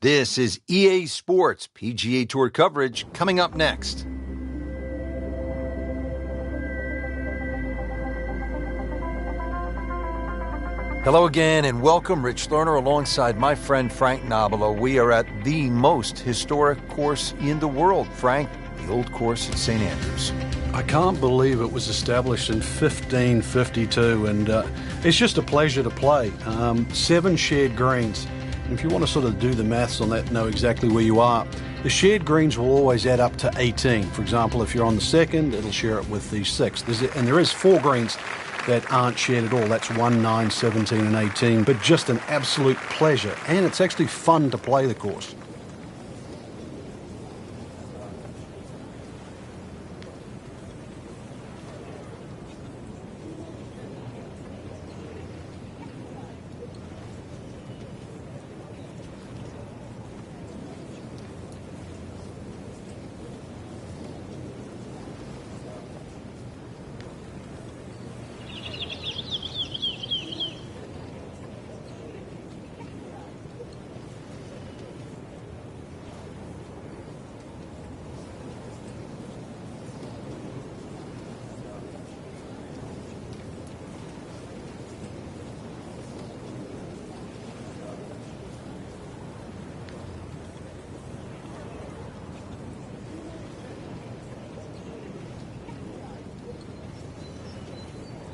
This is EA Sports PGA Tour coverage coming up next. Hello again and welcome. Rich Lerner alongside my friend Frank Nobilo. We are at the most historic course in the world, Frank, the old course at St. Andrews. I can't believe it was established in 1552, and it's just a pleasure to play. 7 shared greens. If you want to sort of do the maths on that, know exactly where you are. The shared greens will always add up to 18. For example, if you're on the second, it'll share it with the sixth. And there is 4 greens that aren't shared at all. That's 1, 9, 17 and 18. But just an absolute pleasure. And it's actually fun to play the course.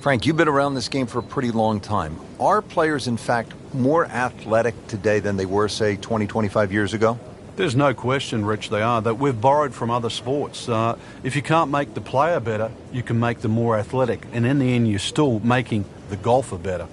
Frank, you've been around this game for a pretty long time. Are players, in fact, more athletic today than they were, say, 20, 25 years ago? There's no question, Rich, they are. That we've borrowed from other sports. If you can't make the player better, you can make them more athletic. And in the end, you're still making the golfer better.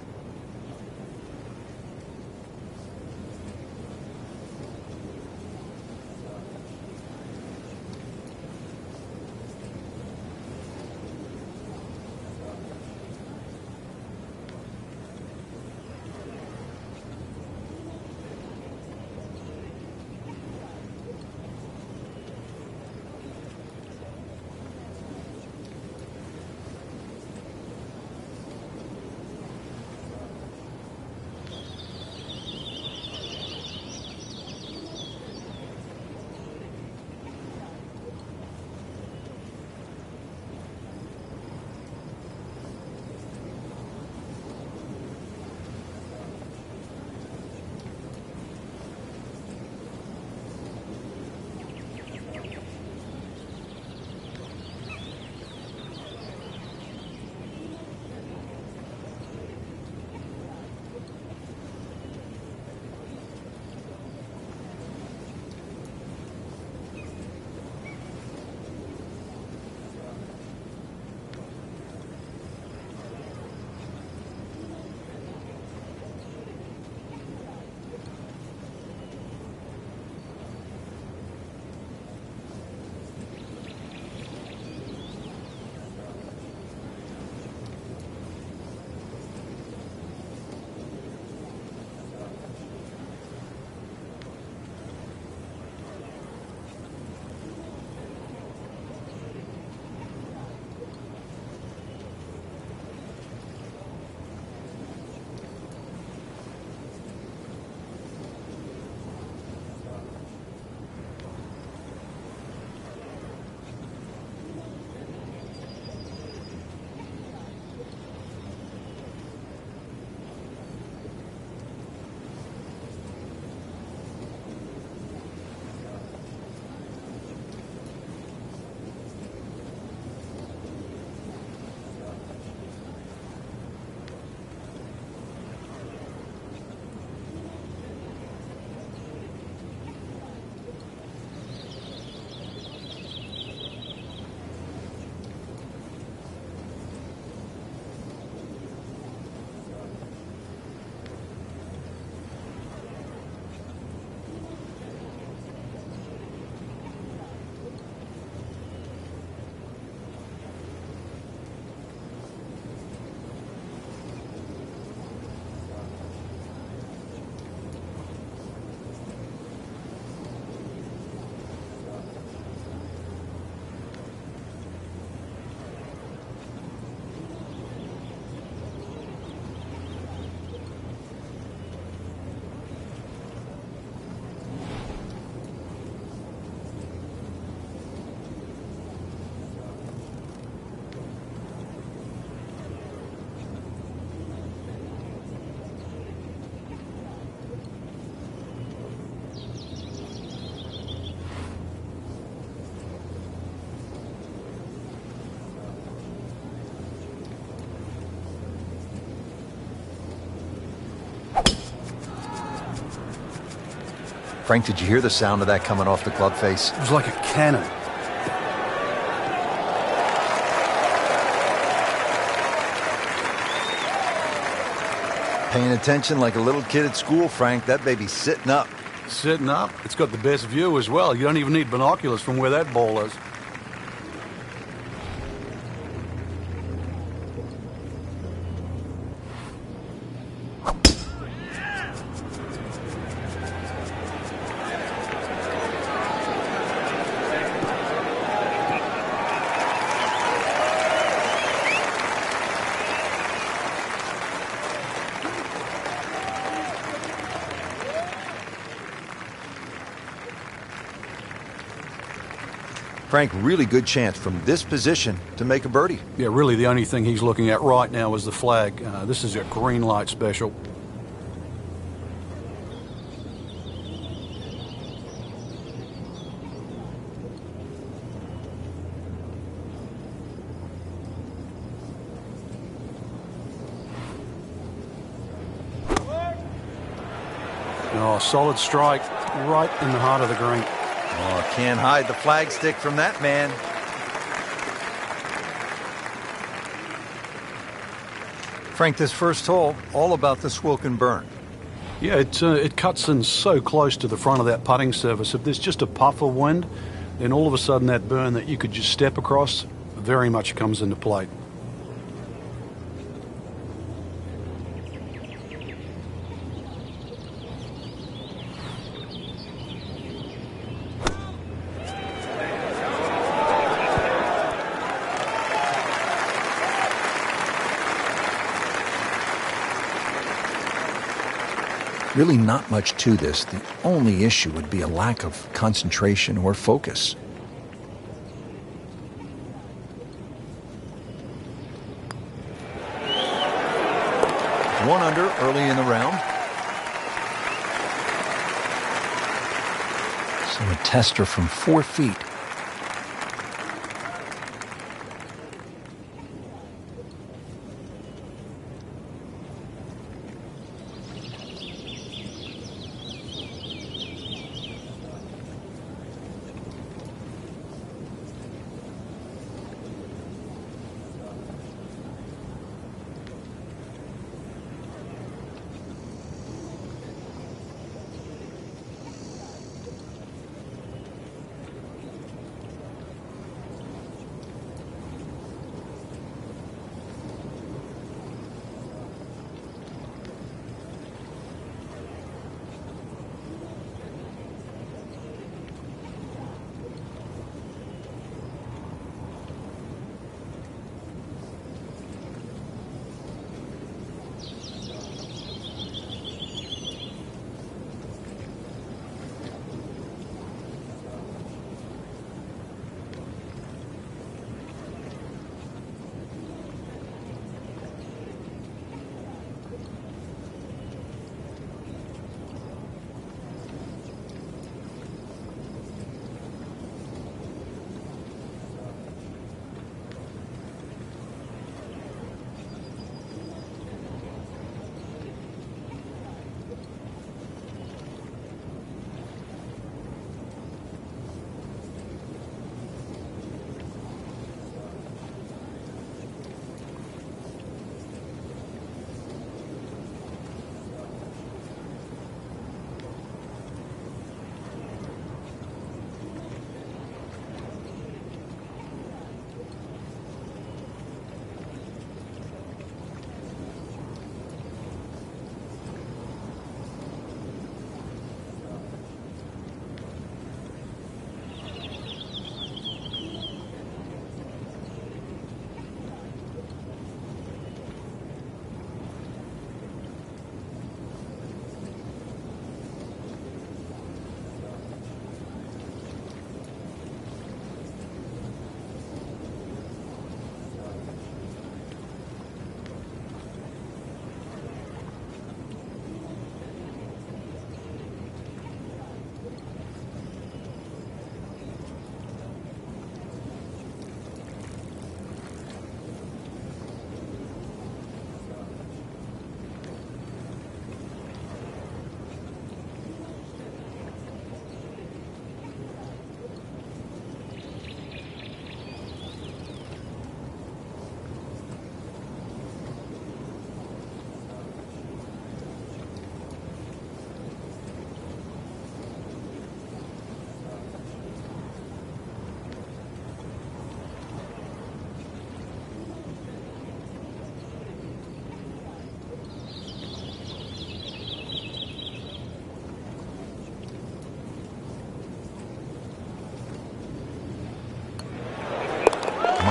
Frank, did you hear the sound of that coming off the club face? It was like a cannon. Paying attention like a little kid at school, Frank. That baby's sitting up. Sitting up. It's got the best view as well. You don't even need binoculars from where that ball is. Frank, really good chance from this position to make a birdie. Yeah, really the only thing he's looking at right now is the flag. This is a green light special. Oh, solid strike right in the heart of the green. Oh, can't hide the flag stick from that man. Frank, this first hole, all about the Swilken burn. Yeah, it cuts in so close to the front of that putting surface. If there's just a puff of wind, then all of a sudden that burn that you could just step across very much comes into play. Really not much to this. The only issue would be a lack of concentration or focus. One under early in the round. So a tester from 4 feet.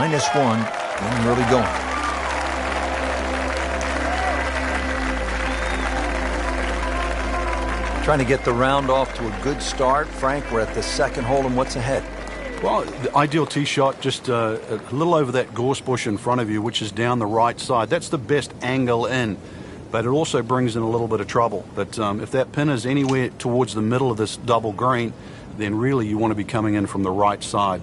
-1, getting really going. Trying to get the round off to a good start. Frank, we're at the second hole, and what's ahead? Well, the ideal tee shot just a little over that gorse bush in front of you, which is down the right side. That's the best angle in, but it also brings in a little bit of trouble. But if that pin is anywhere towards the middle of this double green, then really you want to be coming in from the right side.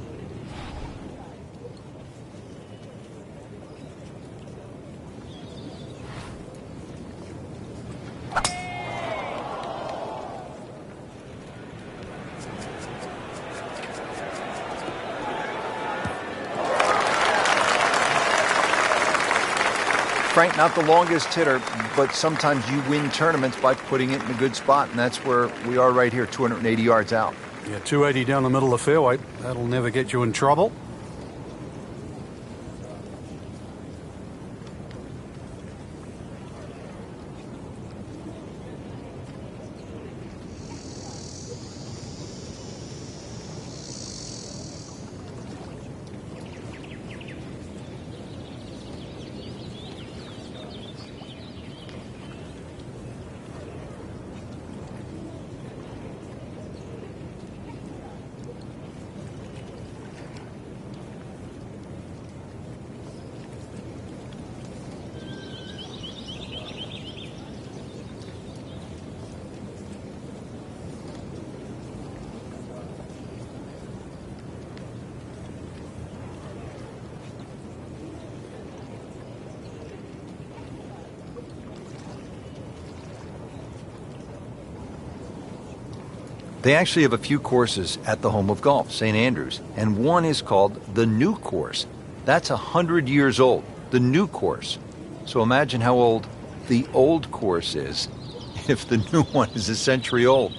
Frank, not the longest hitter, but sometimes you win tournaments by putting it in a good spot, and that's where we are right here, 280 yards out. Yeah, 280 down the middle of the fairway. That'll never get you in trouble. They actually have a few courses at the home of golf, St. Andrews, and one is called the New Course. That's 100 years old, the New Course. So imagine how old the old course is if the new one is a century old.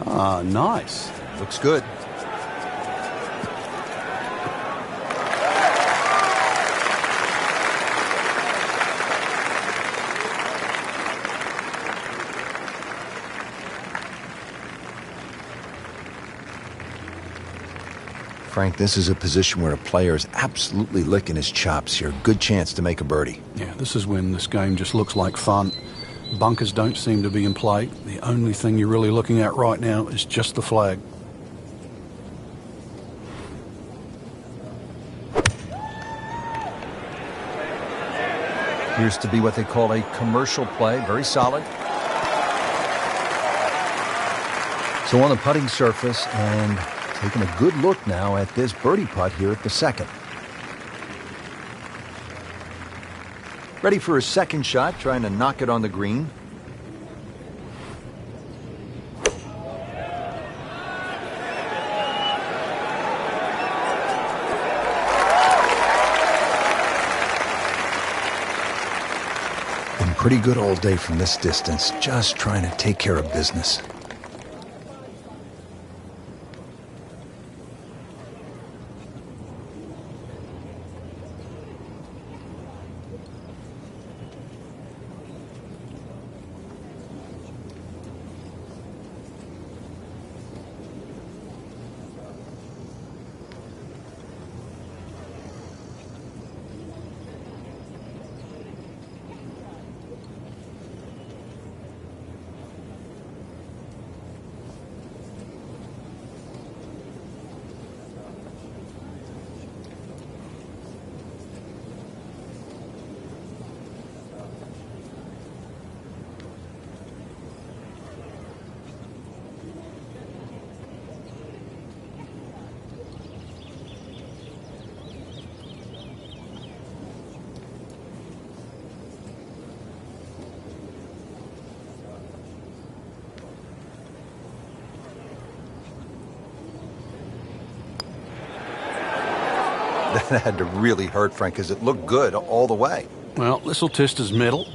Ah, nice. Looks good. Frank, this is a position where a player is absolutely licking his chops here. Good chance to make a birdie. Yeah, this is when this game just looks like fun. Bunkers don't seem to be in play. The only thing you're really looking at right now is just the flag. Appears to be what they call a commercial play. Very solid. So on the putting surface, and taking a good look now at this birdie putt here at the second. Ready for his second shot, trying to knock it on the green. Been pretty good all day from this distance, just trying to take care of business. That had to really hurt, Frank, because it looked good all the way. Well, this will test his mettle.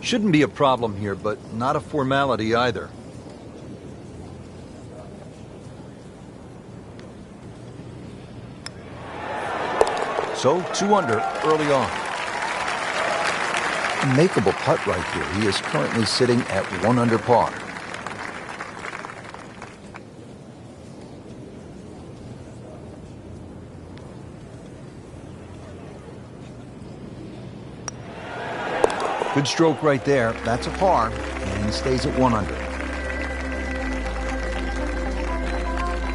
Shouldn't be a problem here, but not a formality either. So, 2 under early on. A makeable putt right here. He is currently sitting at 1 under par. Good stroke right there. That's a par, and he stays at 1 under.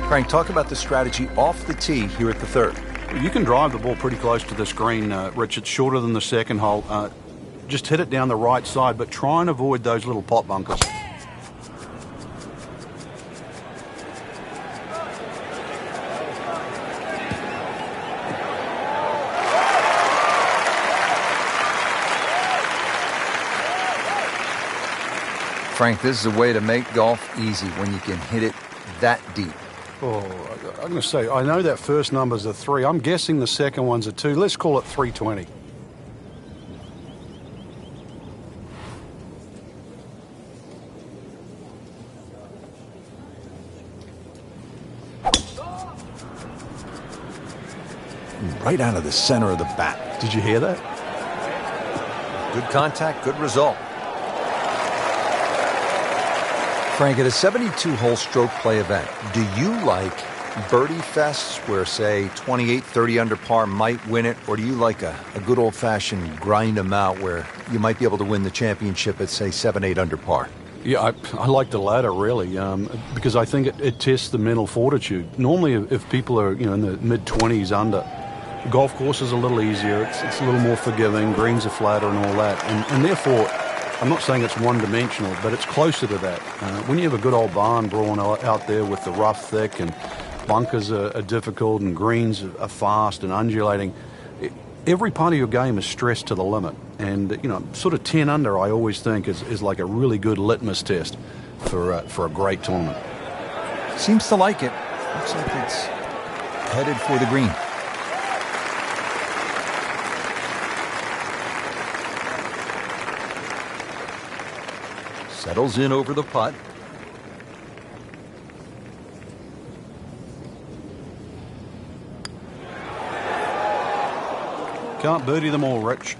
Frank, talk about the strategy off the tee here at the 3rd. You can drive the ball pretty close to this green, Rich. It's shorter than the second hole. Just hit it down the right side, but try and avoid those little pot bunkers. Frank, this is a way to make golf easy when you can hit it that deep. Oh, I'm going to say, I know that first number's a 3. I'm guessing the second one's a 2. Let's call it 320. Right out of the center of the bat. Did you hear that? Good contact, good result. Frank, at a 72-hole stroke play event, do you like birdie fests where, say, 28, 30 under par might win it, or do you like a good old-fashioned grind them out where you might be able to win the championship at, say, 7, 8 under par? Yeah, I like the latter, really, because I think it tests the mental fortitude. Normally, if people are in the mid-20s under, golf course is a little easier, it's a little more forgiving, greens are flatter and all that, and therefore, I'm not saying it's one-dimensional, but it's closer to that. When you have a good old barn brawn out there with the rough thick and bunkers are difficult and greens are fast and undulating, every part of your game is stressed to the limit. And, sort of 10 under, I always think, is like a really good litmus test for a great tournament. Seems to like it. Looks like it's headed for the green. Settles in over the putt. Can't birdie them all, Rich.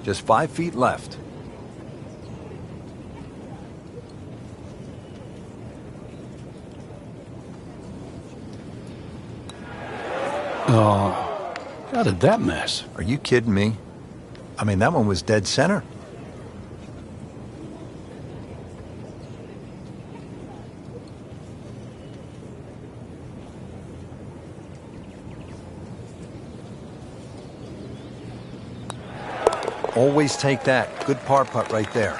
Just 5 feet left. Oh. How did that miss? Are you kidding me? I mean, that one was dead center. Always take that. Good par putt right there.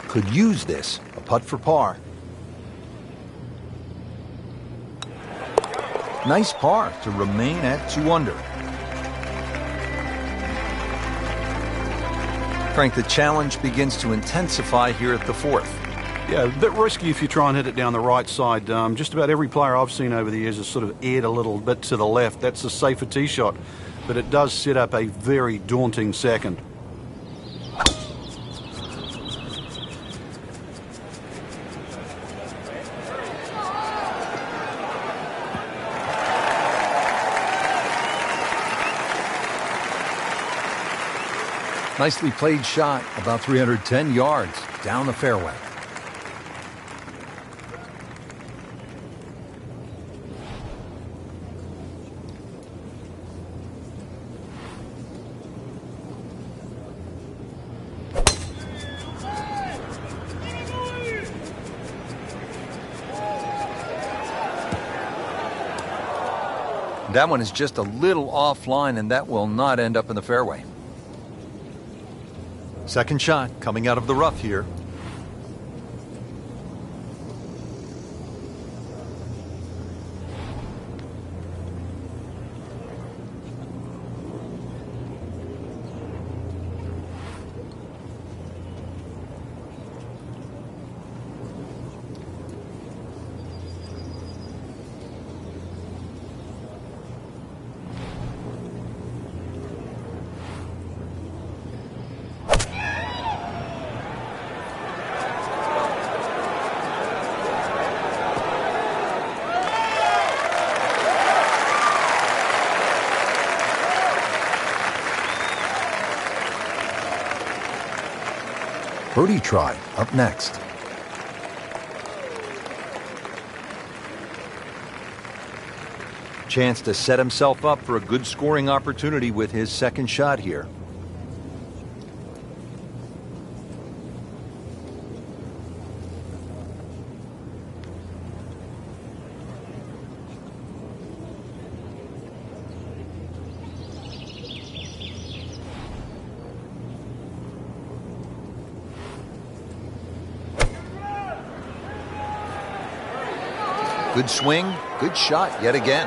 Could use this. A putt for par. Nice par to remain at 2 under. Frank, the challenge begins to intensify here at the 4th. Yeah, a bit risky if you try and hit it down the right side. Just about every player I've seen over the years has sort of aired a little bit to the left. That's a safer tee shot, but it does set up a very daunting second. Nicely played shot, about 310 yards down the fairway. That one is just a little offline, and that will not end up in the fairway. Second shot coming out of the rough here. Birdie try up next. Chance to set himself up for a good scoring opportunity with his second shot here. Good swing, good shot yet again.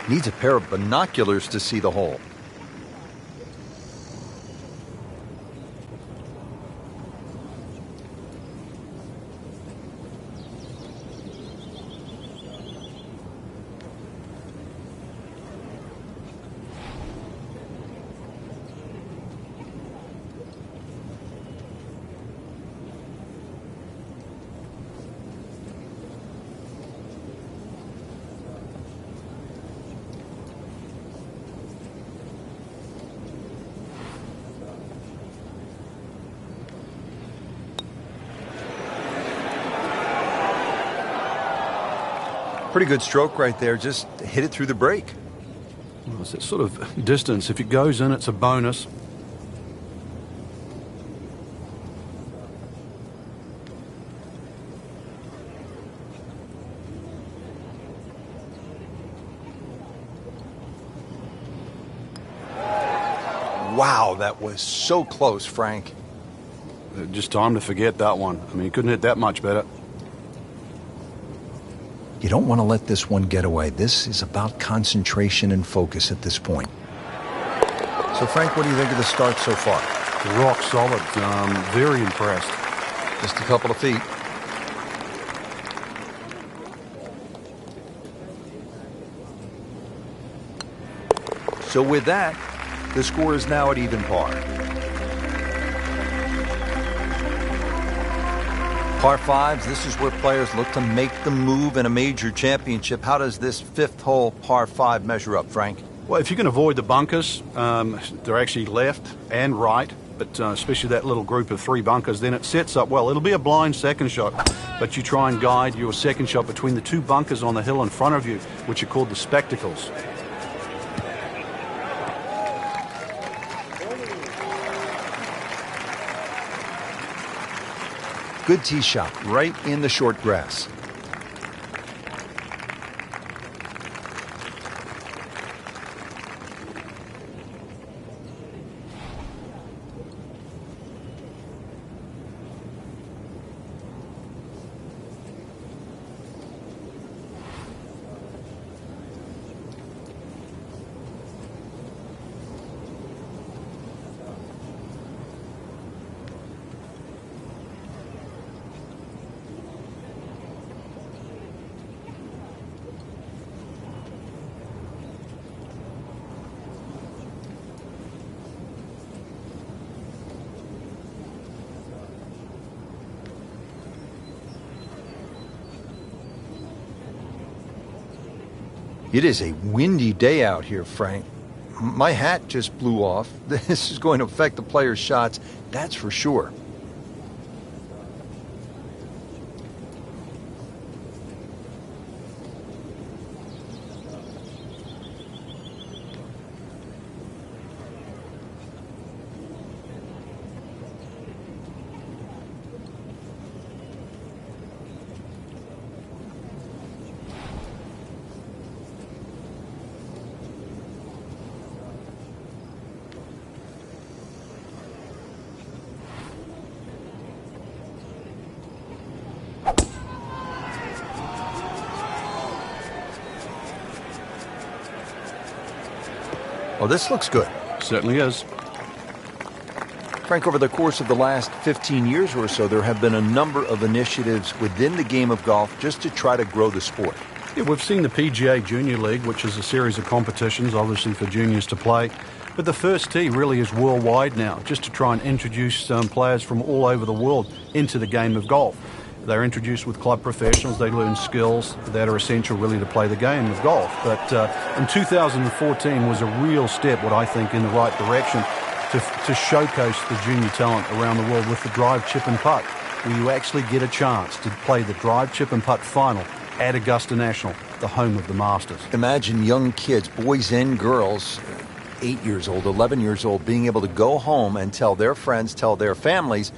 Needs a pair of binoculars to see the hole. Pretty good stroke right there. Just hit it through the break. Well, it's that sort of distance. If it goes in, it's a bonus. Wow, that was so close, Frank. Just time to forget that one. I mean, he couldn't hit that much better. You don't want to let this one get away. This is about concentration and focus at this point. So, Frank, what do you think of the start so far? Rock solid. Very impressed. Just a couple of feet. So with that, the score is now at even par. Par fives, this is where players look to make the move in a major championship. How does this fifth hole par five measure up, Frank? Well, if you can avoid the bunkers, they're actually left and right, but especially that little group of three bunkers, then it sets up well. It'll be a blind second shot, but you try and guide your second shot between the two bunkers on the hill in front of you, which are called the spectacles. Good tee shot right in the short grass. It is a windy day out here, Frank. My hat just blew off. This is going to affect the players' shots, that's for sure. Oh, this looks good. Certainly is. Frank, over the course of the last 15 years or so, there have been a number of initiatives within the game of golf just to try to grow the sport. Yeah, we've seen the PGA Junior League, which is a series of competitions, obviously for juniors to play. But the first tee really is worldwide now, just to try and introduce players from all over the world into the game of golf. They're introduced with club professionals. They learn skills that are essential really to play the game of golf. But in 2014 was a real step, what I think, in the right direction to showcase the junior talent around the world with the drive, chip and putt, where you actually get a chance to play the drive, chip and putt final at Augusta National, the home of the Masters. Imagine young kids, boys and girls, 8 years old, 11 years old, being able to go home and tell their friends, tell their families,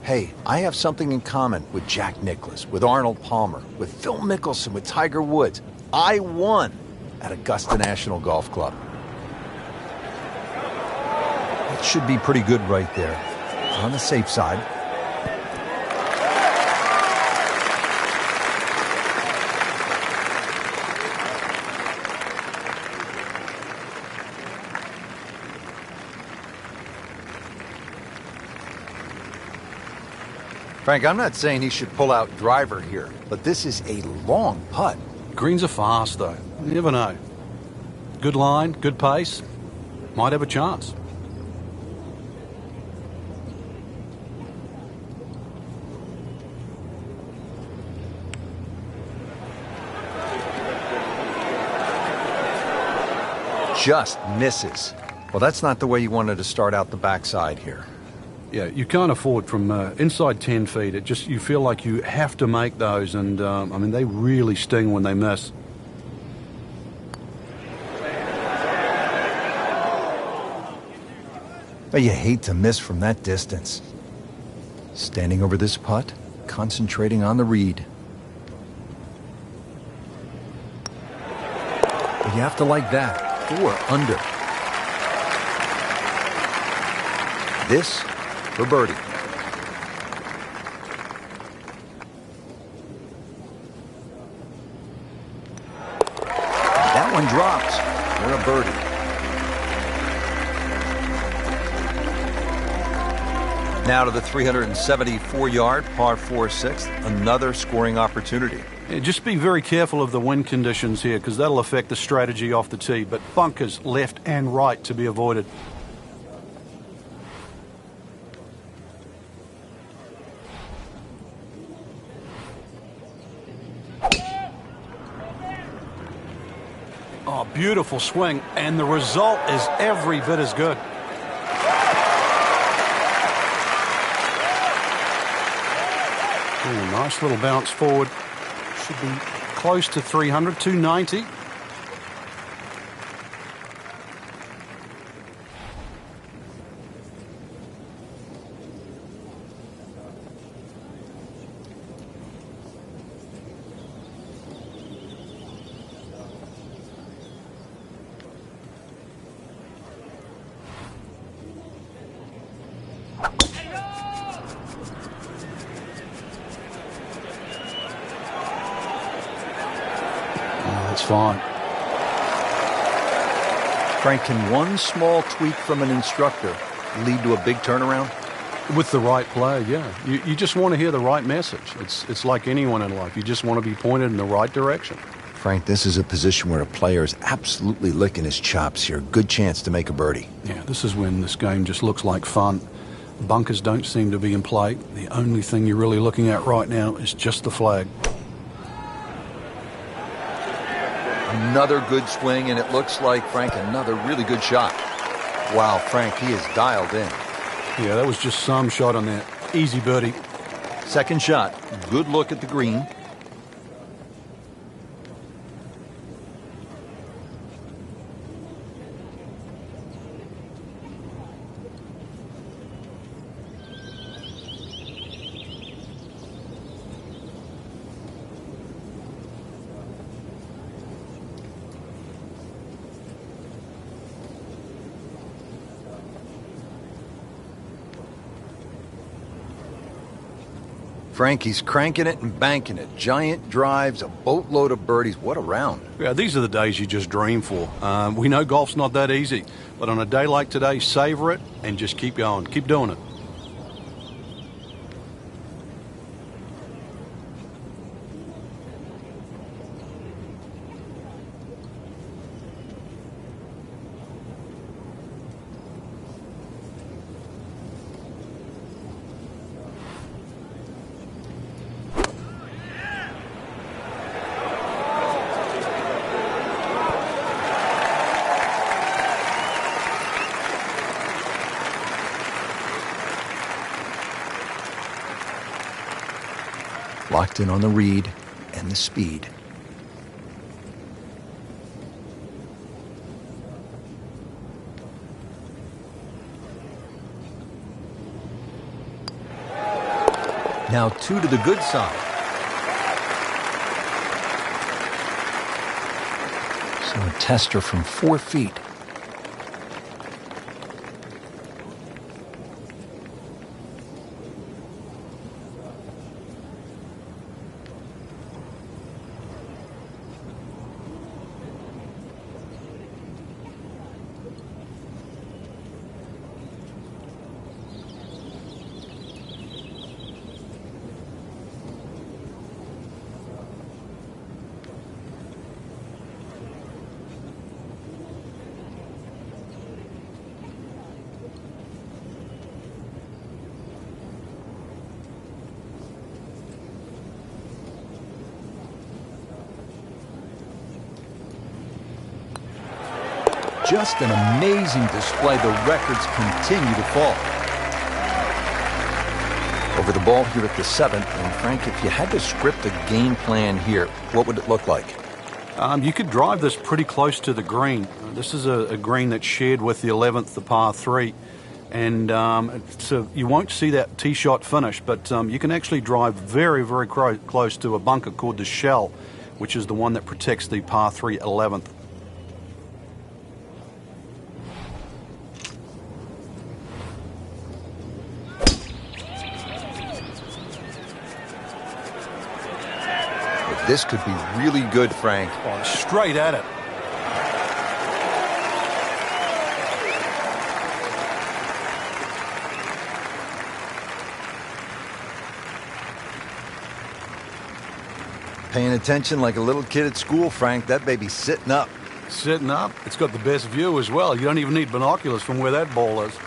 hey, I have something in common with Jack Nicklaus, with Arnold Palmer, with Phil Mickelson, with Tiger Woods. I won at Augusta National Golf Club. That should be pretty good right there. On the safe side. Frank, I'm not saying he should pull out driver here, but this is a long putt. Greens are fast, though. You never know. Good line, good pace. Might have a chance. Just misses. Well, that's not the way you wanted to start out the backside here. Yeah, you can't afford from inside 10 feet. You feel like you have to make those, and I mean, they really sting when they miss. But you hate to miss from that distance. Standing over this putt, concentrating on the read. But you have to like that, 4 under. This for birdie. That one drops for a birdie. Now to the 374-yard par 4-6, another scoring opportunity. Yeah, just be very careful of the wind conditions here, because that'll affect the strategy off the tee, but bunkers left and right to be avoided. Oh, beautiful swing, and the result is every bit as good. Ooh, nice little bounce forward. Should be close to 300, 290. That's fine. Frank, can one small tweak from an instructor lead to a big turnaround? With the right player, yeah. You just want to hear the right message. It's like anyone in life. You just want to be pointed in the right direction. Frank, this is a position where a player is absolutely licking his chops here. Good chance to make a birdie. Yeah, this is when this game just looks like fun. Bunkers don't seem to be in play. The only thing you're really looking at right now is just the flag. Another good swing, and it looks like, Frank, another really good shot. Wow, Frank, he is dialed in. Yeah, that was just some shot on that. Easy birdie. Second shot. Good look at the green. Frank, he's cranking it and banking it. Giant drives, a boatload of birdies. What a round. Yeah, these are the days you just dream for. We know golf's not that easy, but on a day like today, savor it and just keep going. Keep doing it. locked in on the read and the speed. Now 2 to the good side. So a tester from 4 feet. Just an amazing display. The records continue to fall. Over the ball here at the 7th. And Frank, if you had to script a game plan here, what would it look like? You could drive this pretty close to the green. This is a green that's shared with the 11th, the par 3. And so you won't see that tee shot finish, but you can actually drive very, very close to a bunker called the Shell, which is the one that protects the par 3 11th. This could be really good, Frank. Oh, straight at it. Paying attention like a little kid at school, Frank. That baby's sitting up. Sitting up. It's got the best view as well. You don't even need binoculars from where that ball is.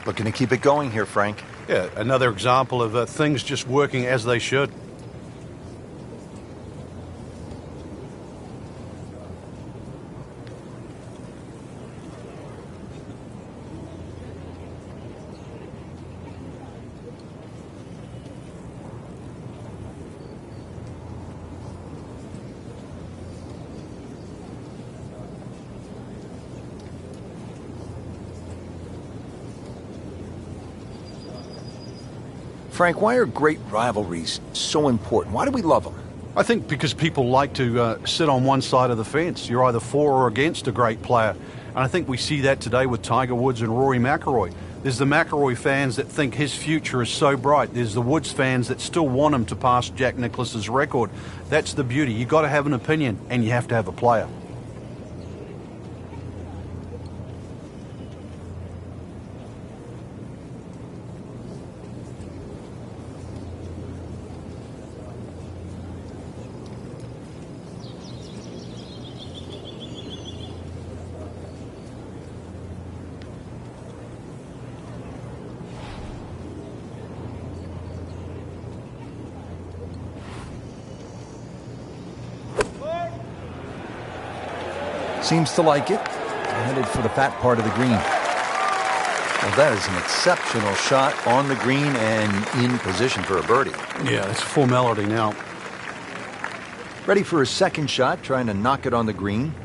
Looking to keep it going here, Frank. Yeah, another example of things just working as they should. Frank, why are great rivalries so important? Why do we love them? I think because people like to sit on one side of the fence. You're either for or against a great player. And I think we see that today with Tiger Woods and Rory McIlroy. There's the McIlroy fans that think his future is so bright. There's the Woods fans that still want him to pass Jack Nicklaus's record. That's the beauty. You've got to have an opinion, and you have to have a player. Seems to like it. Headed for the fat part of the green. Well, that is an exceptional shot on the green and in position for a birdie. Yeah, it's a formality now. Ready for his second shot, trying to knock it on the green.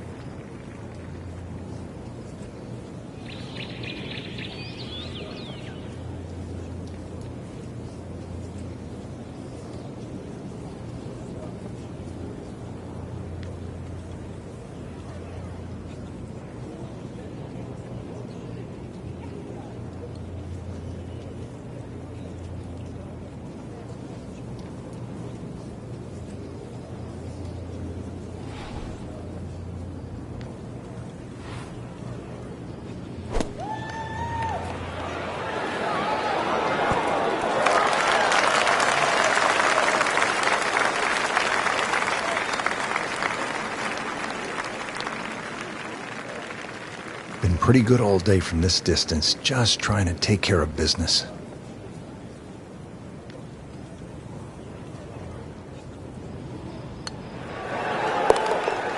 Looking pretty good all day from this distance, just trying to take care of business.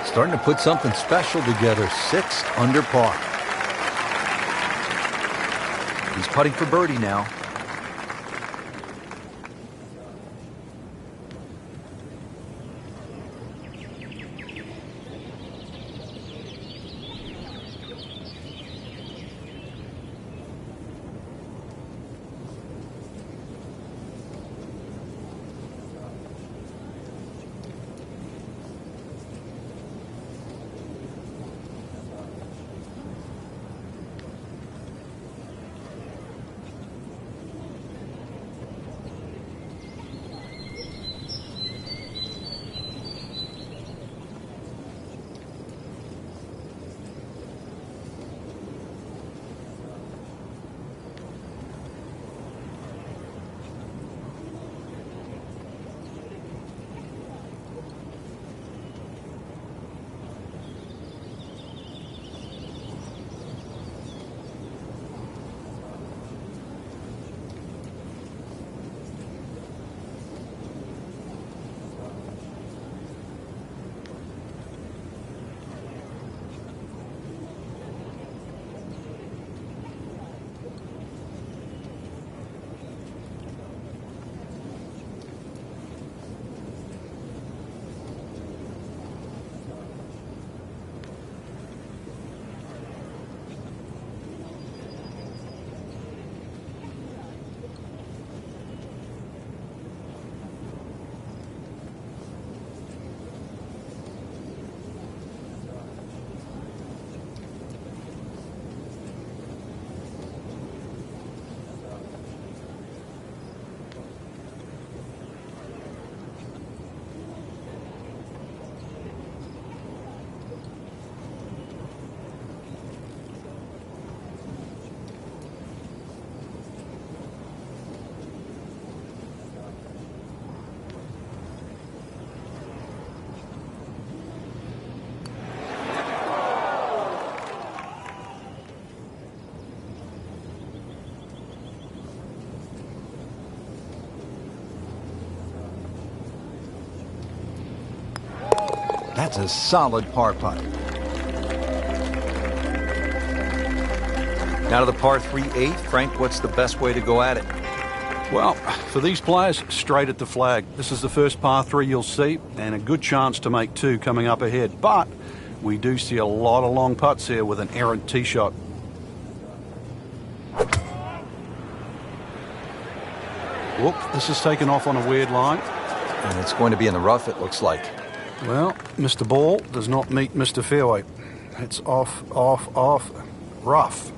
Starting to put something special together. 6 under par. He's putting for birdie now. That's a solid par putt. Now to the par 3-8. Frank, what's the best way to go at it? Well, for these players, straight at the flag. This is the first par 3 you'll see, and a good chance to make 2 coming up ahead. But we do see a lot of long putts here with an errant tee shot. Whoop, this is taken off on a weird line. And it's going to be in the rough, it looks like. Well, Mr. Ball does not meet Mr. Fairway. It's off, rough.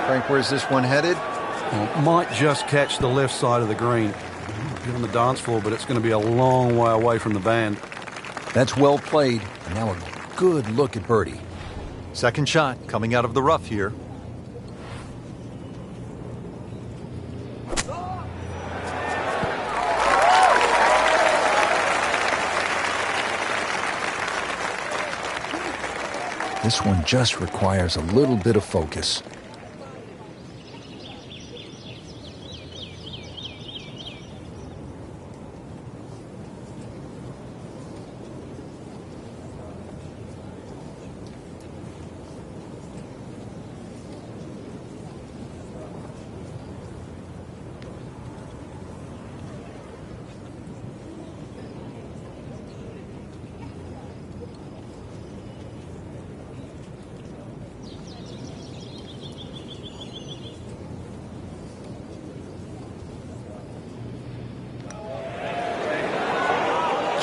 Frank, where's this one headed? Well, might just catch the left side of the green. Be on the dance floor, but it's going to be a long way away from the band. That's well played. And now a good look at birdie. Second shot coming out of the rough here. This one just requires a little bit of focus.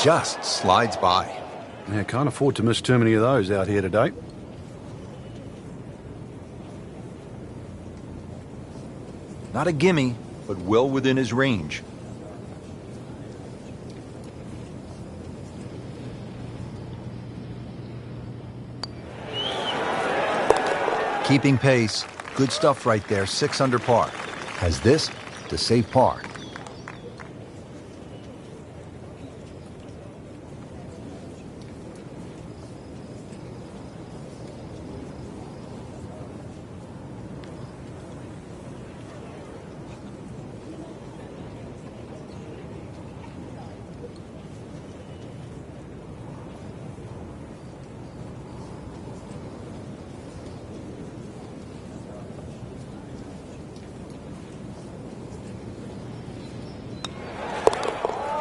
just slides by. Yeah, can't afford to miss too many of those out here today. Not a gimme, but well within his range. Keeping pace. Good stuff right there. 6 under par. Has this to save par.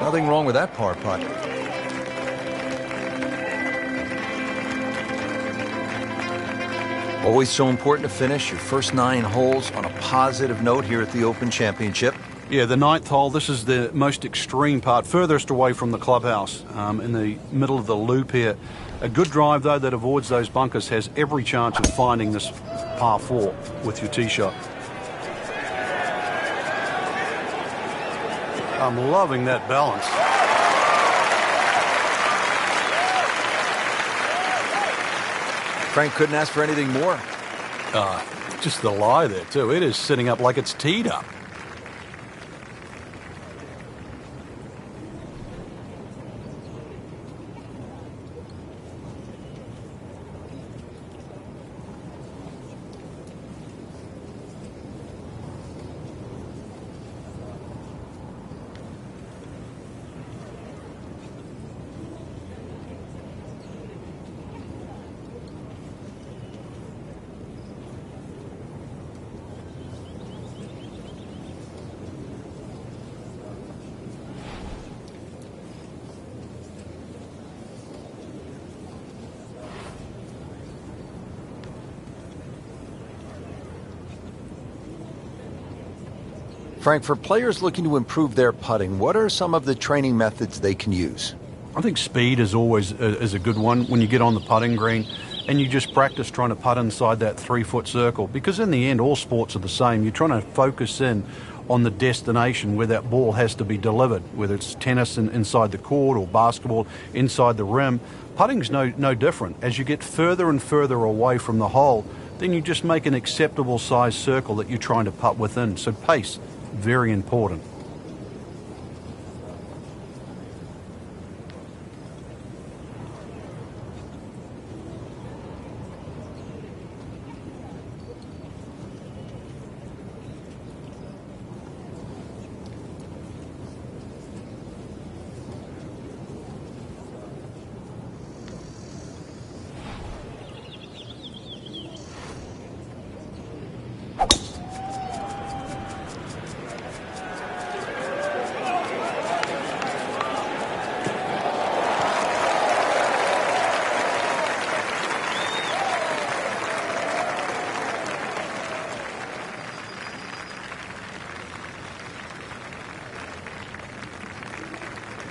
Nothing wrong with that par putt. Always so important to finish your first 9 holes on a positive note here at the Open Championship. Yeah, the 9th hole, this is the most extreme part, furthest away from the clubhouse, in the middle of the loop here. A good drive, though, that avoids those bunkers has every chance of finding this par 4 with your tee shot. I'm loving that balance. Frank couldn't ask for anything more. Just the lie there, too. It is sitting up like it's teed up. Frank, for players looking to improve their putting, what are some of the training methods they can use? I think speed is always is a good one when you get on the putting green and you just practice trying to putt inside that 3-foot circle, because in the end all sports are the same. You're trying to focus in on the destination where that ball has to be delivered, whether it's tennis inside the court or basketball inside the rim. Putting's no different. As you get further and further away from the hole, then you just make an acceptable size circle that you're trying to putt within. So pace, very important.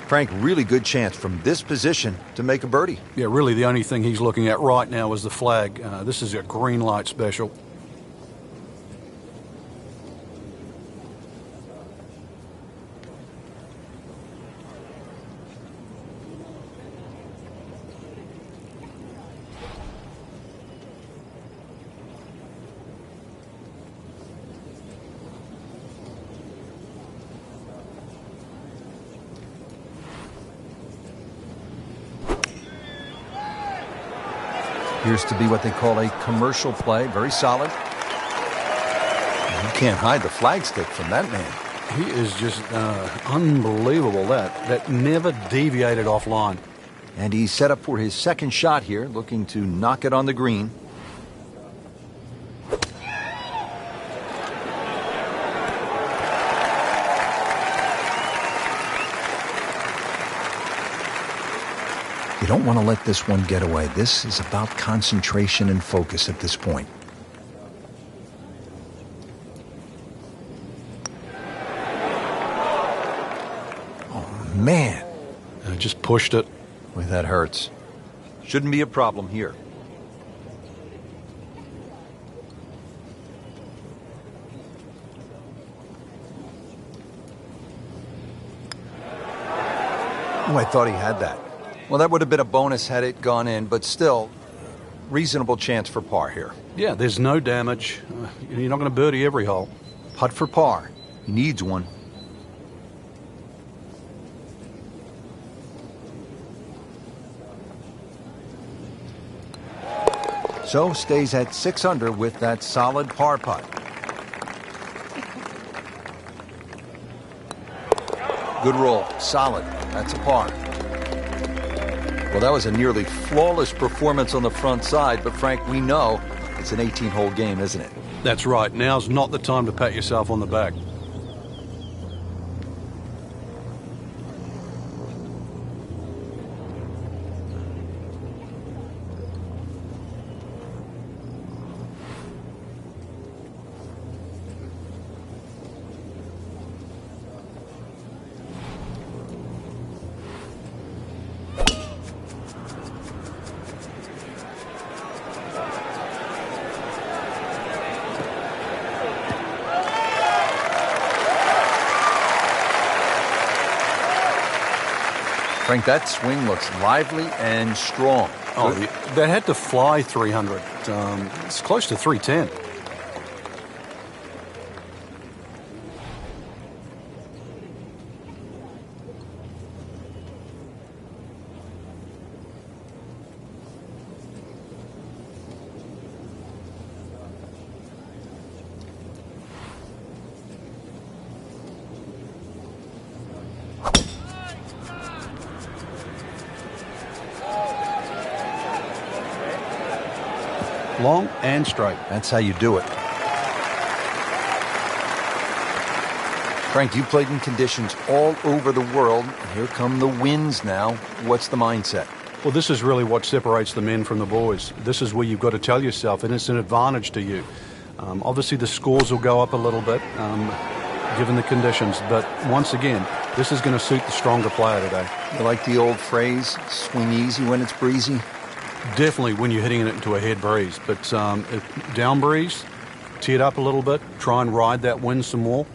Frank, really good chance from this position to make a birdie. Yeah, really the only thing he's looking at right now is the flag. This is a green light special. Appears to be what they call a commercial play. Very solid. You can't hide the flagstick from that man. He is just unbelievable. That never deviated offline. And he's set up for his second shot here, looking to knock it on the green. You don't want to let this one get away. This is about concentration and focus at this point. Oh, man. I just pushed it. Boy, that hurts. Shouldn't be a problem here. Oh, I thought he had that. Well, that would have been a bonus had it gone in, but still, reasonable chance for par here. Yeah, there's no damage. You're not going to birdie every hole. Putt for par. He needs one. So stays at 6 under with that solid par putt. Good roll. Solid. That's a par. Well, that was a nearly flawless performance on the front side, but Frank, we know it's an 18-hole game, isn't it? That's right. Now's not the time to pat yourself on the back. Frank, that swing looks lively and strong. Oh, that had to fly 300. It's close to 310. Long and straight. That's how you do it. Frank, you played in conditions all over the world. Here come the winds now. What's the mindset? Well, this is really what separates the men from the boys. This is where you've got to tell yourself, and it's an advantage to you. Obviously, the scores will go up a little bit, given the conditions. But once again, this is going to suit the stronger player today. You like the old phrase, swing easy when it's breezy? Definitely when you're hitting it into a head breeze. But down breeze, tee it up a little bit, try and ride that wind some more.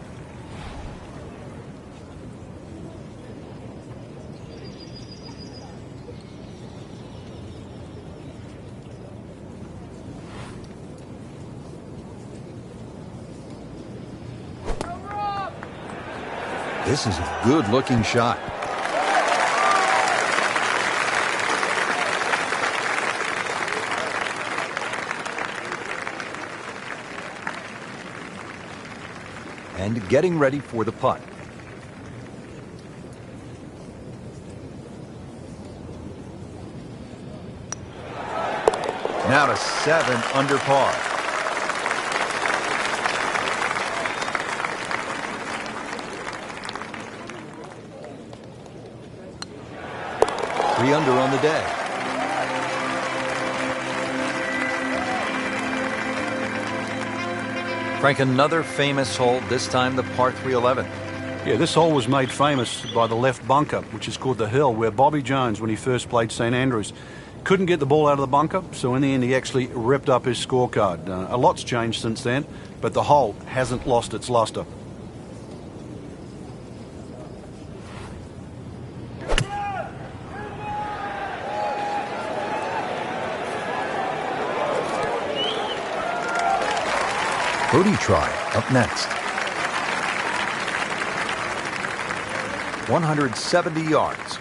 This is a good-looking shot. And getting ready for the putt. Now to 7 under par. Three under on the day. Frank, another famous hole, this time the par 311. Yeah, this hole was made famous by the left bunker, which is called the Hill, where Bobby Jones, when he first played St Andrews, couldn't get the ball out of the bunker, so in the end he actually ripped up his scorecard. A lot's changed since then, but the hole hasn't lost its luster. Birdie try up next. 170 yards.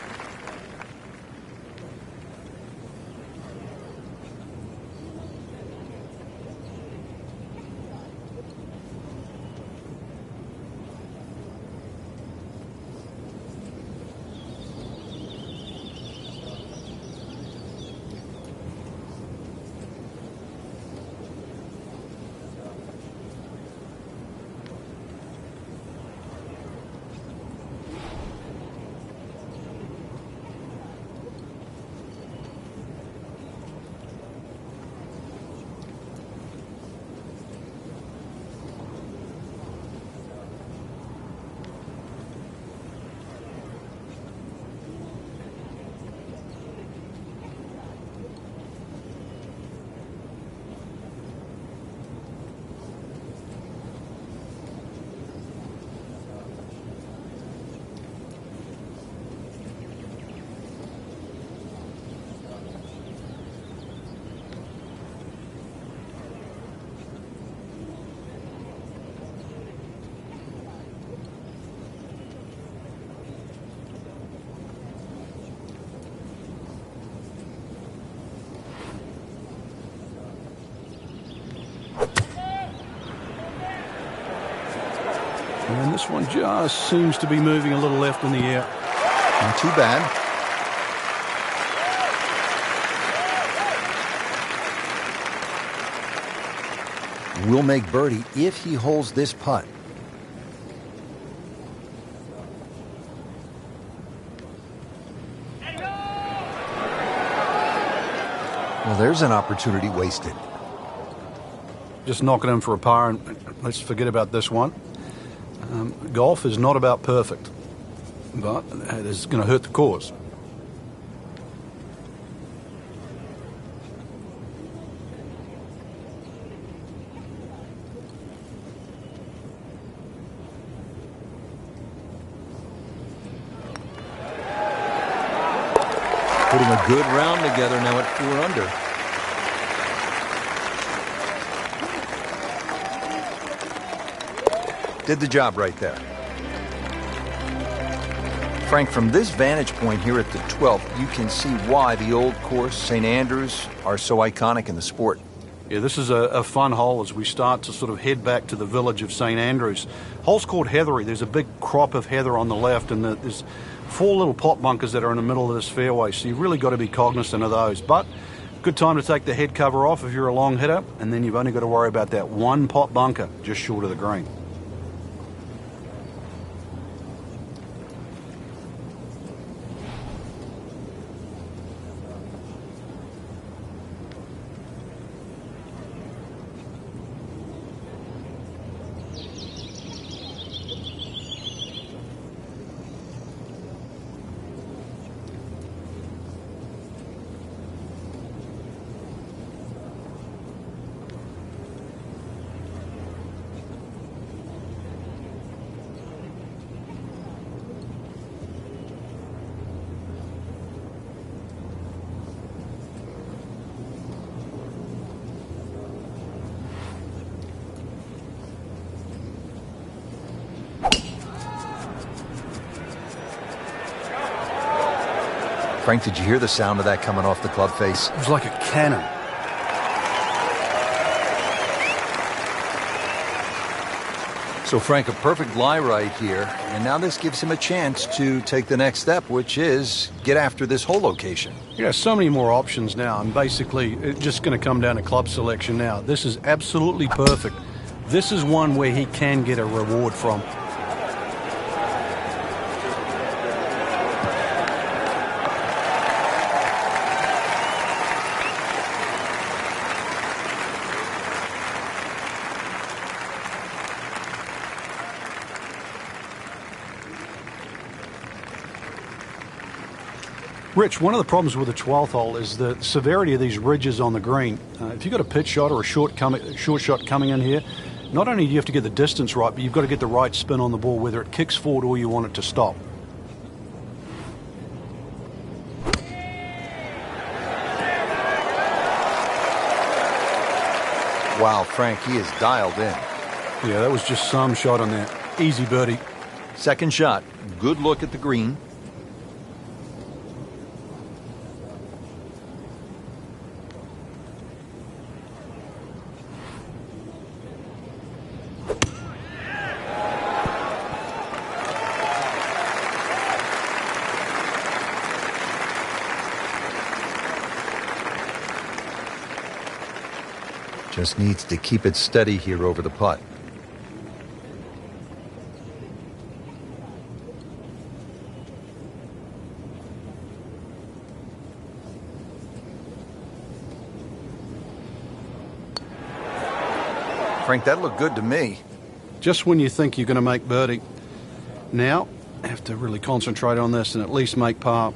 This one just seems to be moving a little left in the air. Not too bad. Will make birdie if he holds this putt. Well, there's an opportunity wasted. Just knocking him for a par, and let's forget about this one. Golf is not about perfect, but it is going to hurt the cause. Putting a good round together now at 4 under. Did the job right there. Frank, from this vantage point here at the 12th, you can see why the old course, St. Andrews, are so iconic in the sport. Yeah, this is a fun hole as we start to sort of head back to the village of St. Andrews. Hole's called Heathery. There's a big crop of heather on the left, and there's 4 little pot bunkers that are in the middle of this fairway, so you've really got to be cognizant of those. But good time to take the head cover off if you're a long hitter, and then you've only got to worry about that one pot bunker just short of the green. Frank, did you hear the sound of that coming off the club face? It was like a cannon. So, Frank, a perfect lie right here, and now this gives him a chance to take the next step, which is get after this hole location. Yeah, so many more options now, and basically it's just going to come down to club selection now. This is absolutely perfect. This is one where he can get a reward from. Rich, one of the problems with the 12th hole is the severity of these ridges on the green. If you've got a pitch shot or a short shot coming in here, not only do you have to get the distance right, but you've got to get the right spin on the ball, whether it kicks forward or you want it to stop. Wow, Frank, he is dialed in. Yeah, that was just some shot on there. Easy birdie. Second shot, good look at the green. Just needs to keep it steady here over the putt. Frank, that looked good to me. Just when you think you're going to make birdie. Now, have to really concentrate on this and at least make par.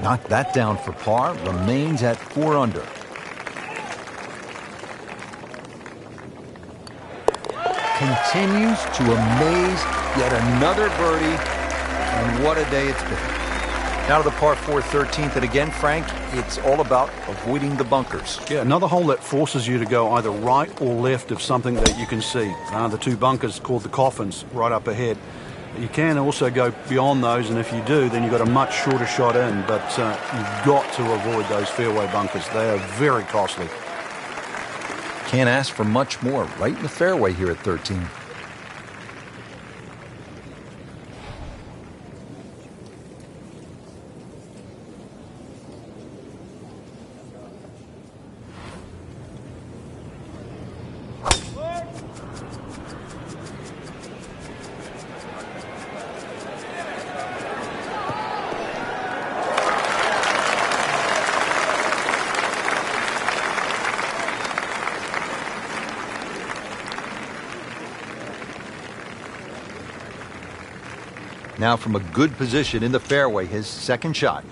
Knocked that down for par, remains at 4 under. Continues to amaze, yet another birdie, and what a day it's been. Now to the par 4 13th, and again, Frank, it's all about avoiding the bunkers. Yeah, another hole that forces you to go either right or left of something that you can see. The 2 bunkers called the coffins right up ahead. You can also go beyond those, and if you do, then you've got a much shorter shot in, but you've got to avoid those fairway bunkers. They are very costly. Can't ask for much more. Right in the fairway here at 13. Now from a good position in the fairway, his second shot.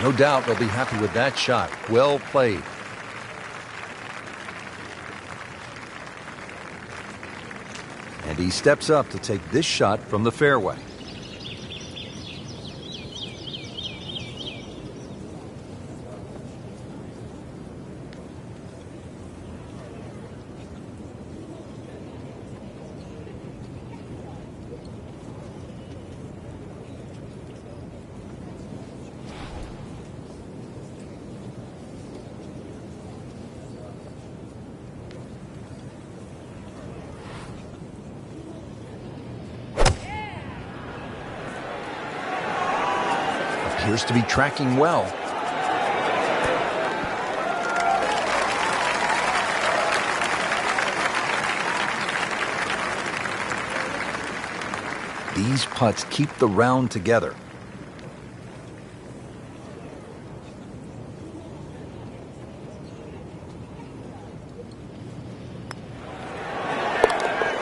No doubt they'll be happy with that shot. Well played. And he steps up to take this shot from the fairway. Appears to be tracking well. These putts keep the round together.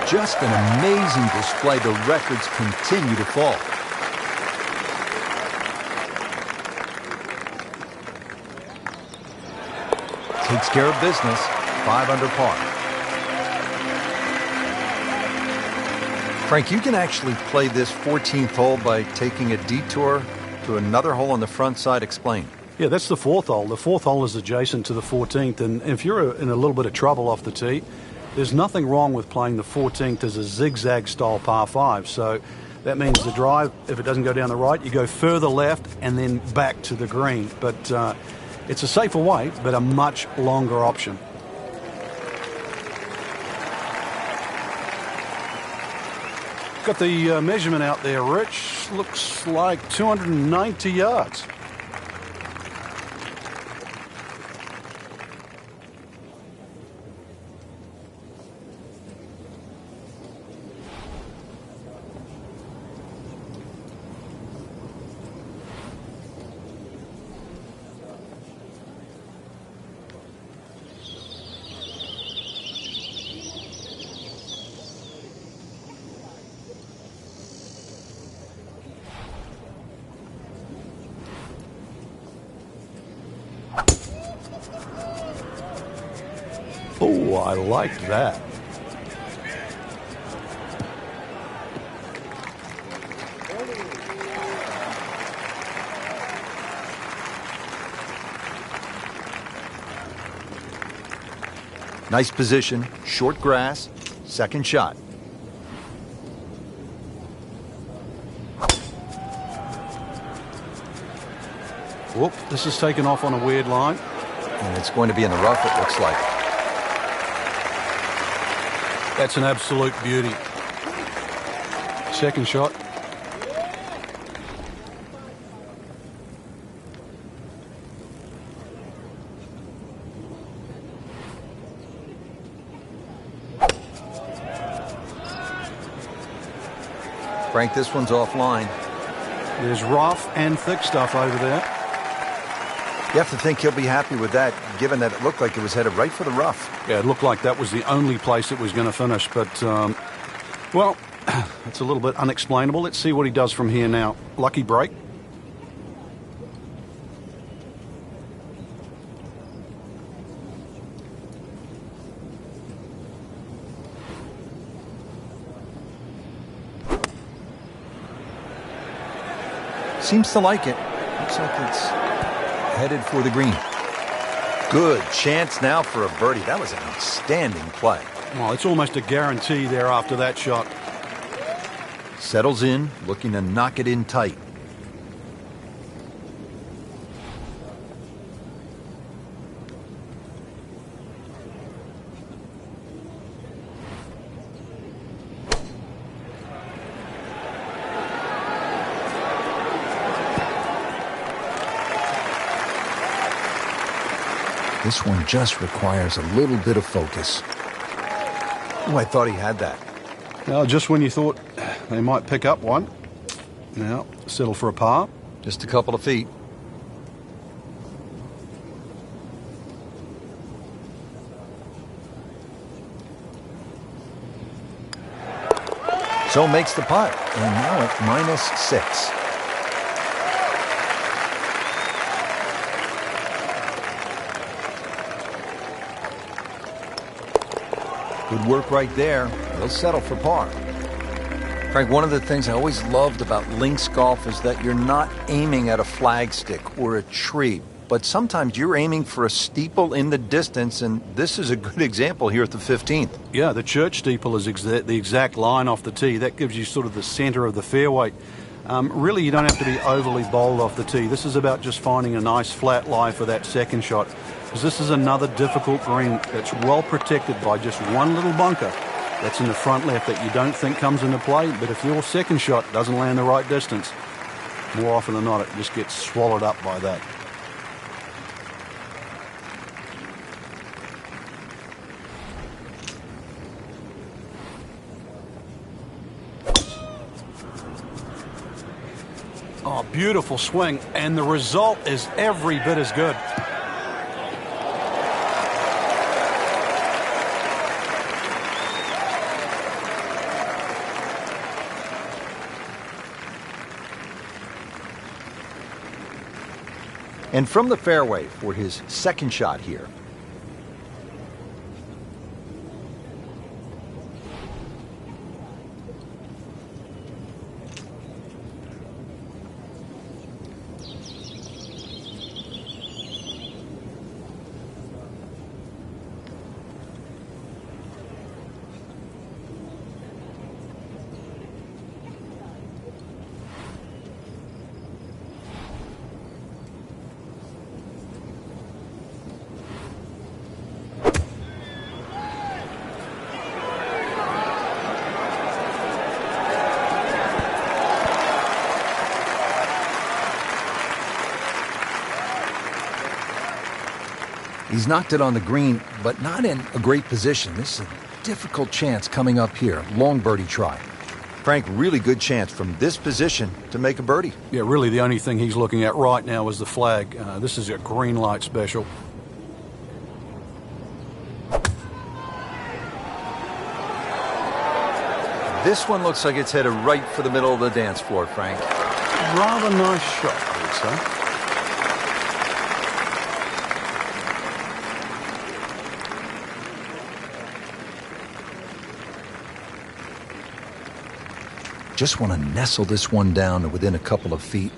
Just an amazing display. The records continue to fall. Takes care of business, 5 under par. Frank, you can actually play this 14th hole by taking a detour to another hole on the front side. Explain. Yeah, that's the 4th hole. The 4th hole is adjacent to the 14th, and if you're in a little bit of trouble off the tee, there's nothing wrong with playing the 14th as a zigzag style par 5. So that means the drive, if it doesn't go down the right, you go further left and then back to the green. But it's a safer way, but a much longer option. Got the measurement out there, Rich. Looks like 290 yards. Oh, I like that. Nice position, short grass, second shot. Whoop, this is taken off on a weird line. And it's going to be in the rough, it looks like. That's an absolute beauty. Second shot. Frank, this one's offline. There's rough and thick stuff over there. You have to think he'll be happy with that, given that it looked like it was headed right for the rough. Yeah, it looked like that was the only place it was going to finish. But, well, it's a little bit unexplainable. Let's see what he does from here now. Lucky break. Seems to like it. Looks like it's headed for the green. Good chance now for a birdie. That was an outstanding play. Well, it's almost a guarantee there after that shot. Settles in, looking to knock it in tight. This one just requires a little bit of focus. Oh, I thought he had that. Now, just when you thought they might pick up one, now settle for a par. Just a couple of feet. So makes the putt, and now at -6. Good work right there. He'll settle for par. Frank, one of the things I always loved about links golf is that you're not aiming at a flagstick or a tree, but sometimes you're aiming for a steeple in the distance, and this is a good example here at the 15th. Yeah, the church steeple is the exact line off the tee. That gives you sort of the center of the fairway. Really, you don't have to be overly bold off the tee. This is about just finding a nice flat lie for that second shot, because this is another difficult green that's well protected by just one little bunker that's in the front left that you don't think comes into play. But if your second shot doesn't land the right distance, more often than not, it just gets swallowed up by that. Oh, beautiful swing, and the result is every bit as good. And from the fairway for his second shot here. He's knocked it on the green, but not in a great position. This is a difficult chance coming up here. Long birdie try. Frank, really good chance from this position to make a birdie. Yeah, really the only thing he's looking at right now is the flag. This is a green light special. This one looks like it's headed right for the middle of the dance floor, Frank. Rather nice shot, I would say. Just want to nestle this one down to within a couple of feet.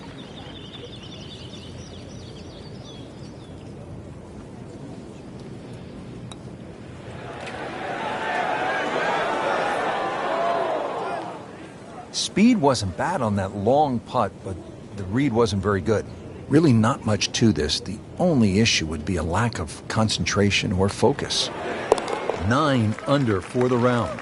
Speed wasn't bad on that long putt, but the read wasn't very good. Really not much to this. The only issue would be a lack of concentration or focus. 9 under for the round.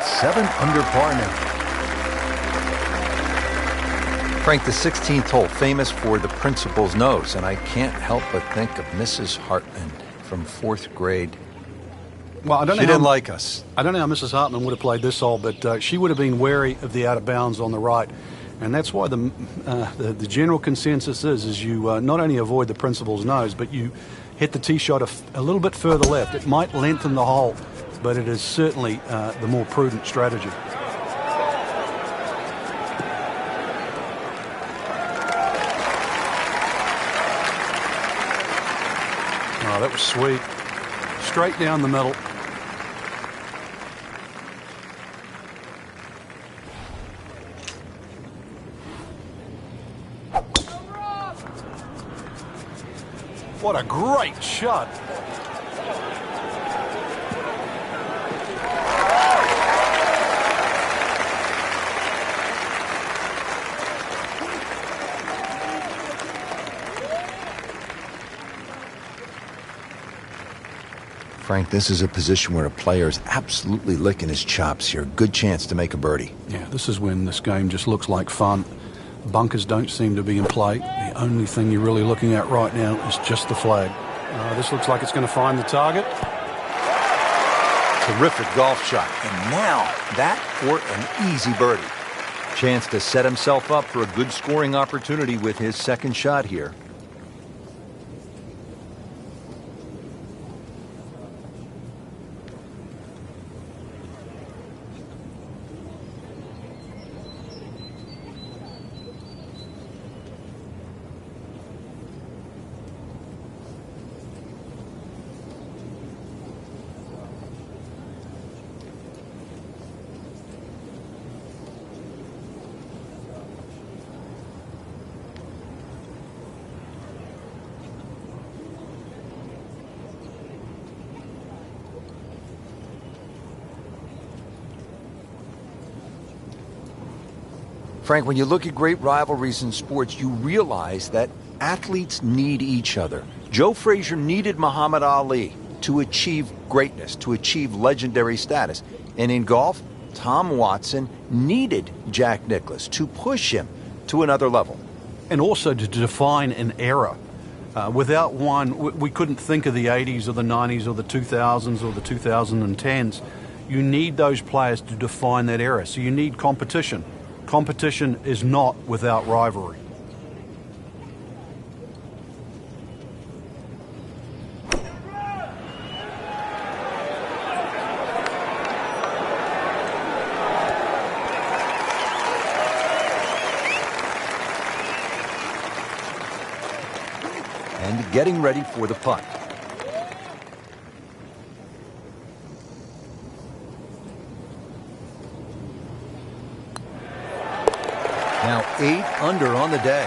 7 under par now. Frank, the 16th hole, famous for the principal's nose, and I can't help but think of Mrs. Hartman from 4th grade. Well, I don't know. She didn't like us. I don't know how Mrs. Hartman would have played this hole, but she would have been wary of the out of bounds on the right, and that's why the general consensus is you not only avoid the principal's nose, but you hit the tee shot a little bit further left. It might lengthen the hole, but it is certainly the more prudent strategy. Oh, that was sweet. Straight down the middle. What a great shot. Frank, this is a position where a player is absolutely licking his chops here. Good chance to make a birdie. Yeah, this is when this game just looks like fun. Bunkers don't seem to be in play. The only thing you're really looking at right now is just the flag. This looks like it's going to find the target. Terrific golf shot. And now that for an easy birdie. Chance to set himself up for a good scoring opportunity with his second shot here. Frank, when you look at great rivalries in sports, you realize that athletes need each other. Joe Frazier needed Muhammad Ali to achieve greatness, to achieve legendary status. And in golf, Tom Watson needed Jack Nicklaus to push him to another level. And also to define an era. Without one, we couldn't think of the 80s or the 90s or the 2000s or the 2010s. You need those players to define that era. So you need competition. Competition is not without rivalry. And getting ready for the putt. Now 8 under on the day.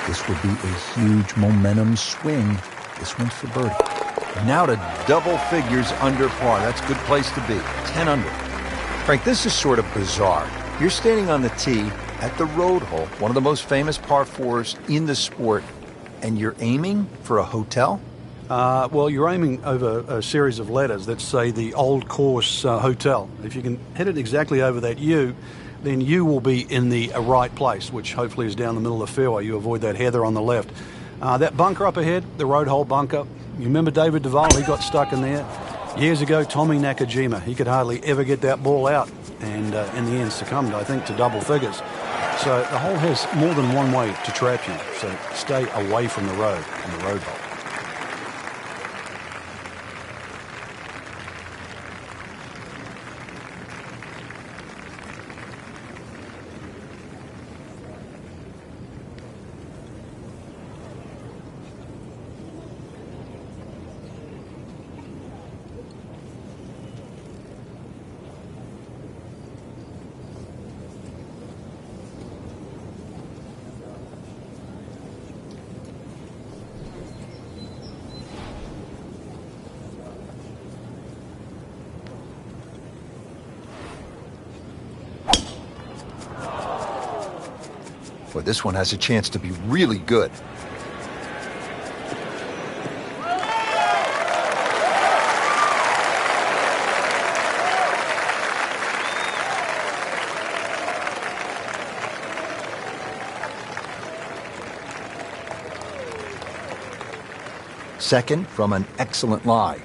This would be a huge momentum swing. This one's for birdie. Now to double figures under par. That's a good place to be. 10 under. Frank, this is sort of bizarre. You're standing on the tee at the road hole, one of the most famous par 4s in the sport, and you're aiming for a hotel? Well, you're aiming over a series of letters that say the Old Course Hotel. If you can hit it exactly over that U, then you will be in the right place, which hopefully is down the middle of the fairway. You avoid that heather on the left. That bunker up ahead, the road hole bunker, you remember David Duval? He got stuck in there. Years ago, Tommy Nakajima, he could hardly ever get that ball out, and in the end succumbed, I think, to double figures. So the hole has more than one way to trap you, so stay away from the road on the road hole. Boy, this one has a chance to be really good. second from an excellent lie.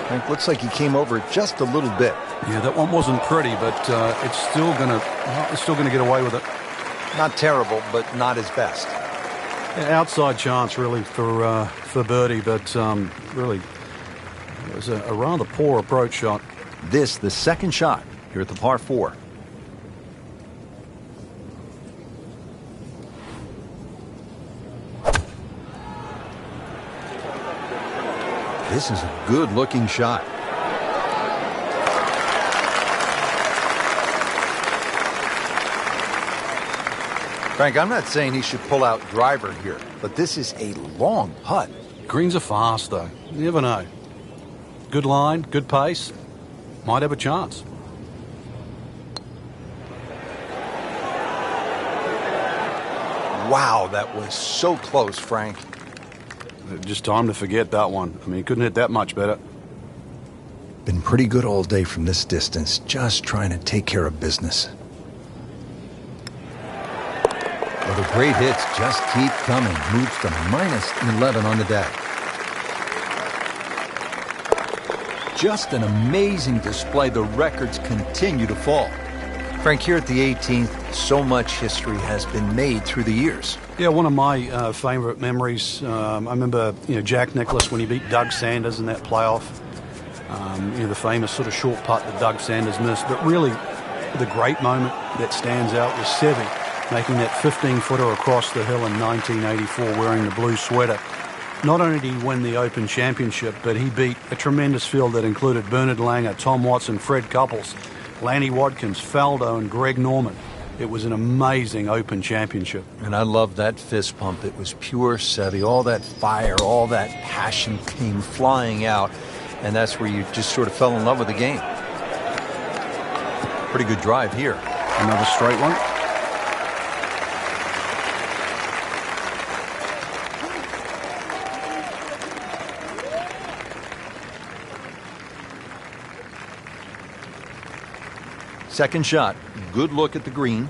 Frank, looks like he came over just a little bit. Yeah, that one wasn't pretty, but it's still gonna get away with it. Not terrible, but not his best. Yeah, outside chance really for birdie, but really it was a rather poor approach shot. This, the second shot here at the par 4. This is a good-looking shot. Frank, I'm not saying he should pull out driver here, but this is a long putt. Greens are fast, though. You never know. Good line, good pace. Might have a chance. Wow, that was so close, Frank. Just time to forget that one. I mean, he couldn't hit that much better. Been pretty good all day from this distance, just trying to take care of business. Well, the great hits just keep coming. Moves to -11 on the day. Just an amazing display. The records continue to fall. Frank, here at the 18th, so much history has been made through the years. Yeah, one of my favorite memories, I remember Jack Nicklaus when he beat Doug Sanders in that playoff. The famous sort of short putt that Doug Sanders missed. But really, the great moment that stands out was Seve making that 15-footer across the hill in 1984 wearing the blue sweater. Not only did he win the Open Championship, but he beat a tremendous field that included Bernard Langer, Tom Watson, Fred Couples, Lanny Wadkins, Faldo, and Greg Norman. It was an amazing Open Championship. And I love that fist pump. It was pure Seve. All that fire, all that passion came flying out. And that's where you just sort of fell in love with the game. Pretty good drive here. Another straight one. Second shot, good look at the green.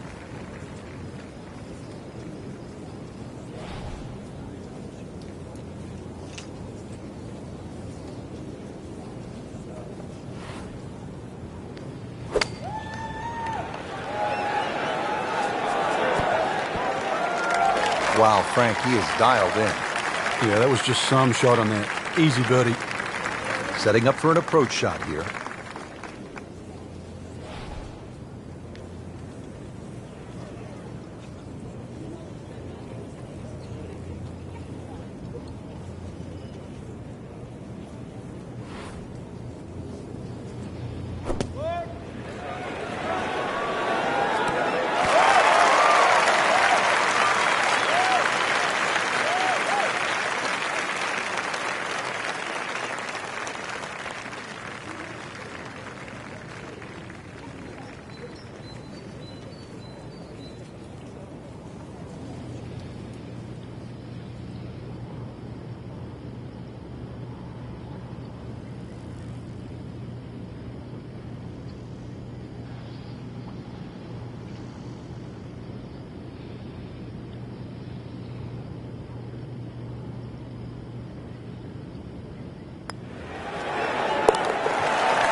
Wow, Frank, he is dialed in. Yeah, that was just some shot on that. Easy birdie. Setting up for an approach shot here.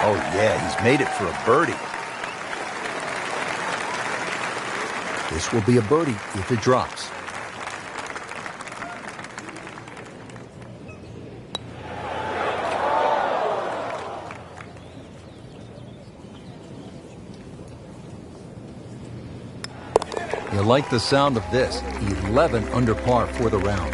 Oh, yeah, he's made it for a birdie. This will be a birdie if it drops. You like the sound of this. 11 under par for the round.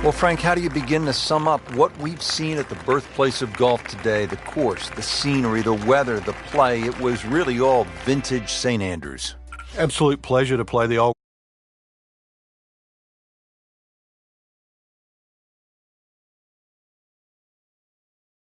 Well, Frank, how do you begin to sum up what we've seen at the birthplace of golf today? The course, the scenery, the weather, the play. It was really all vintage St. Andrews. Absolute pleasure to play the old